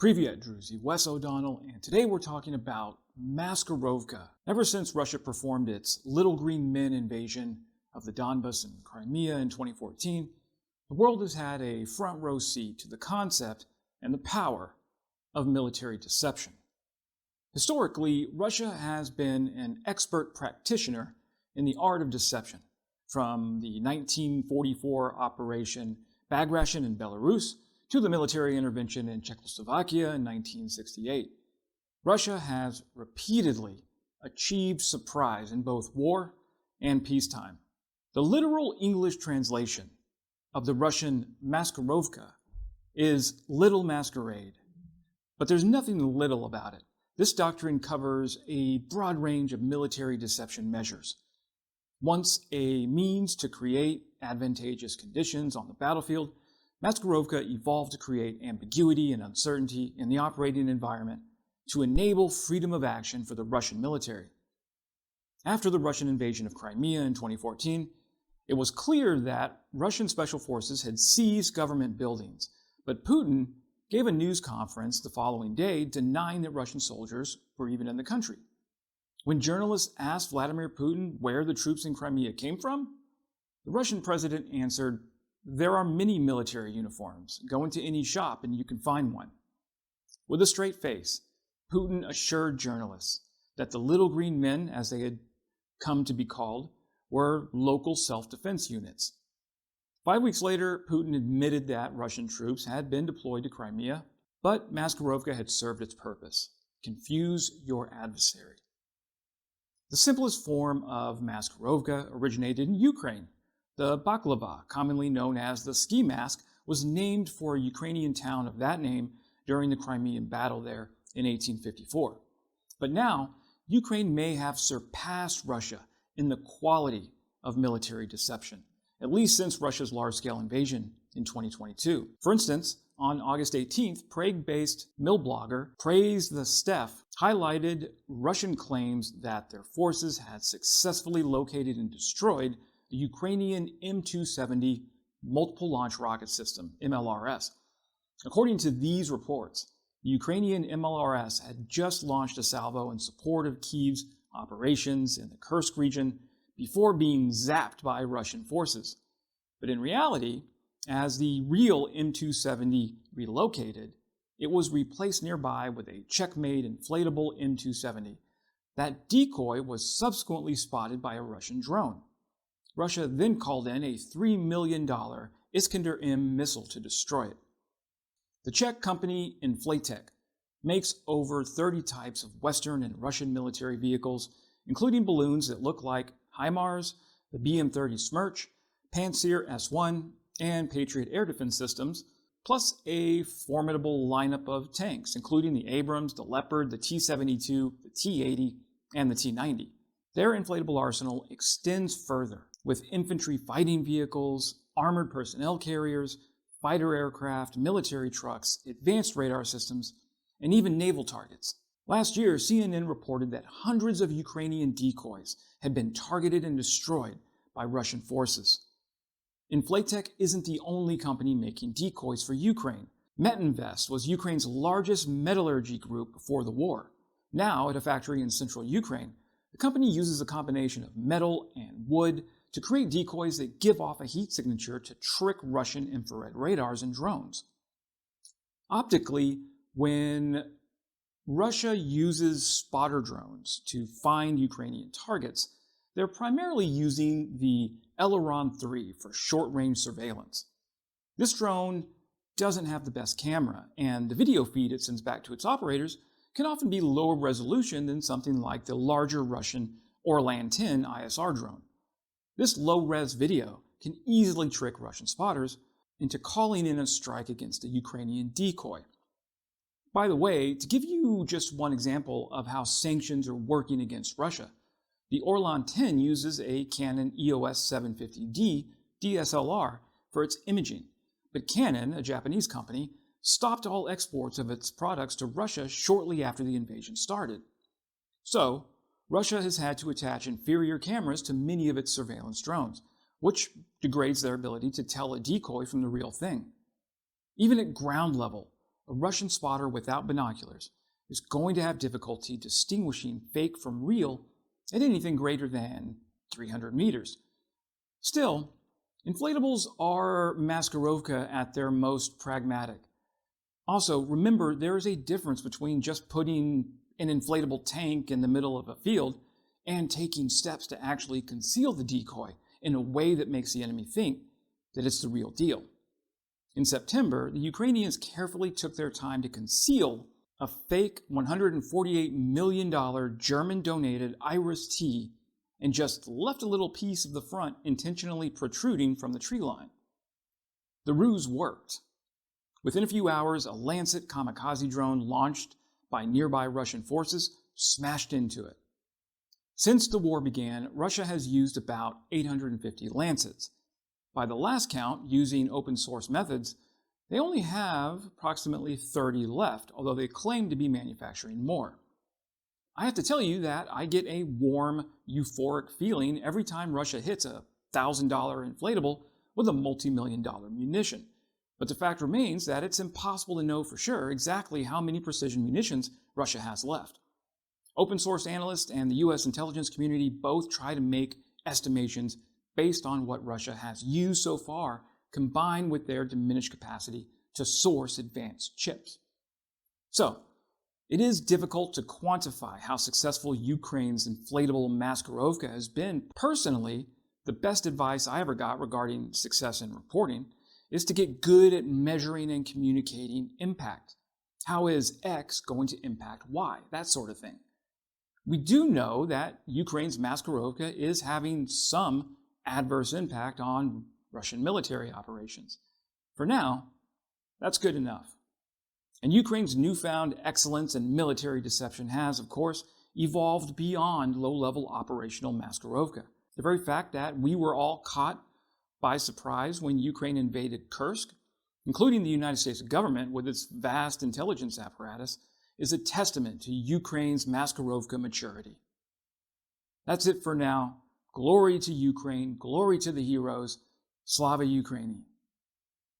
Привет, Druzy, Wes O'Donnell, and today we're talking about Maskirovka. Ever since Russia performed its Little Green Men invasion of the Donbas and Crimea in 2014, the world has had a front row seat to the concept and the power of military deception. Historically, Russia has been an expert practitioner in the art of deception, from the 1944 Operation Bagration in Belarus to the military intervention in Czechoslovakia in 1968. Russia has repeatedly achieved surprise in both war and peacetime. The literal English translation of the Russian Maskirovka is little masquerade, but there's nothing little about it. This doctrine covers a broad range of military deception measures. Once a means to create advantageous conditions on the battlefield, Maskirovka evolved to create ambiguity and uncertainty in the operating environment to enable freedom of action for the Russian military. After the Russian invasion of Crimea in 2014, it was clear that Russian special forces had seized government buildings, but Putin gave a news conference the following day denying that Russian soldiers were even in the country. When journalists asked Vladimir Putin where the troops in Crimea came from, the Russian president answered, "There are many military uniforms. Go into any shop and you can find one." With a straight face, Putin assured journalists that the Little Green Men, as they had come to be called, were local self-defense units. 5 weeks later, Putin admitted that Russian troops had been deployed to Crimea, but Maskirovka had served its purpose: confuse your adversary. The simplest form of Maskirovka originated in Ukraine. The baklava, commonly known as the ski mask, was named for a Ukrainian town of that name during the Crimean battle there in 1854. But now, Ukraine may have surpassed Russia in the quality of military deception, at least since Russia's large-scale invasion in 2022. For instance, on August 18th, Prague-based mill blogger Praise the Steph highlighted Russian claims that their forces had successfully located and destroyed the Ukrainian M270 multiple launch rocket system, MLRS. According to these reports, the Ukrainian MLRS had just launched a salvo in support of Kyiv's operations in the Kursk region before being zapped by Russian forces. But in reality, as the real M270 relocated, it was replaced nearby with a Czech-made inflatable M270. That decoy was subsequently spotted by a Russian drone. Russia then called in a $3 million Iskander-M missile to destroy it. The Czech company Inflatech makes over 30 types of Western and Russian military vehicles, including balloons that look like HIMARS, the BM-30 Smerch, Pantsir S-1, and Patriot air defense systems, plus a formidable lineup of tanks, including the Abrams, the Leopard, the T-72, the T-80, and the T-90. Their inflatable arsenal extends further, with infantry fighting vehicles, armored personnel carriers, fighter aircraft, military trucks, advanced radar systems, and even naval targets. Last year, CNN reported that hundreds of Ukrainian decoys had been targeted and destroyed by Russian forces. Inflatech isn't the only company making decoys for Ukraine. Metinvest was Ukraine's largest metallurgy group before the war. Now, at a factory in central Ukraine, the company uses a combination of metal and wood to create decoys that give off a heat signature to trick Russian infrared radars and drones. Optically, when Russia uses spotter drones to find Ukrainian targets, they're primarily using the Aileron 3 for short-range surveillance. This drone doesn't have the best camera, and the video feed it sends back to its operators can often be lower resolution than something like the larger Russian Orlan 10 ISR drone. This low-res video can easily trick Russian spotters into calling in a strike against a Ukrainian decoy. By the way, to give you just one example of how sanctions are working against Russia, the Orlan 10 uses a Canon EOS 750D DSLR for its imaging, but Canon, a Japanese company, stopped all exports of its products to Russia shortly after the invasion started. So, Russia has had to attach inferior cameras to many of its surveillance drones, which degrades their ability to tell a decoy from the real thing. Even at ground level, a Russian spotter without binoculars is going to have difficulty distinguishing fake from real at anything greater than 300 meters. Still, inflatables are Maskirovka at their most pragmatic. Also, remember there is a difference between just putting an inflatable tank in the middle of a field and taking steps to actually conceal the decoy in a way that makes the enemy think that it's the real deal. In September, the Ukrainians carefully took their time to conceal a fake $148 million German-donated Iris-T and just left a little piece of the front intentionally protruding from the tree line. The ruse worked. Within a few hours, a Lancet kamikaze drone launched by nearby Russian forces smashed into it. Since the war began, Russia has used about 850 Lancets. By the last count, using open source methods, they only have approximately 30 left, although they claim to be manufacturing more. I have to tell you that I get a warm, euphoric feeling every time Russia hits a $1,000 inflatable with a multi-million-dollar munition. But the fact remains that it's impossible to know for sure exactly how many precision munitions Russia has left. Open source analysts and the US intelligence community both try to make estimations based on what Russia has used so far, combined with their diminished capacity to source advanced chips. So, it is difficult to quantify how successful Ukraine's inflatable Maskirovka has been. Personally, the best advice I ever got regarding success in reporting is to get good at measuring and communicating impact. How is X going to impact Y? That sort of thing. We do know that Ukraine's Maskirovka is having some adverse impact on Russian military operations. For now, that's good enough. And Ukraine's newfound excellence in military deception has, of course, evolved beyond low-level operational Maskirovka. The very fact that we were all caught by surprise when Ukraine invaded Kursk, including the United States government with its vast intelligence apparatus, is a testament to Ukraine's Maskirovka maturity. That's it for now. Glory to Ukraine, glory to the heroes, Slava Ukraini.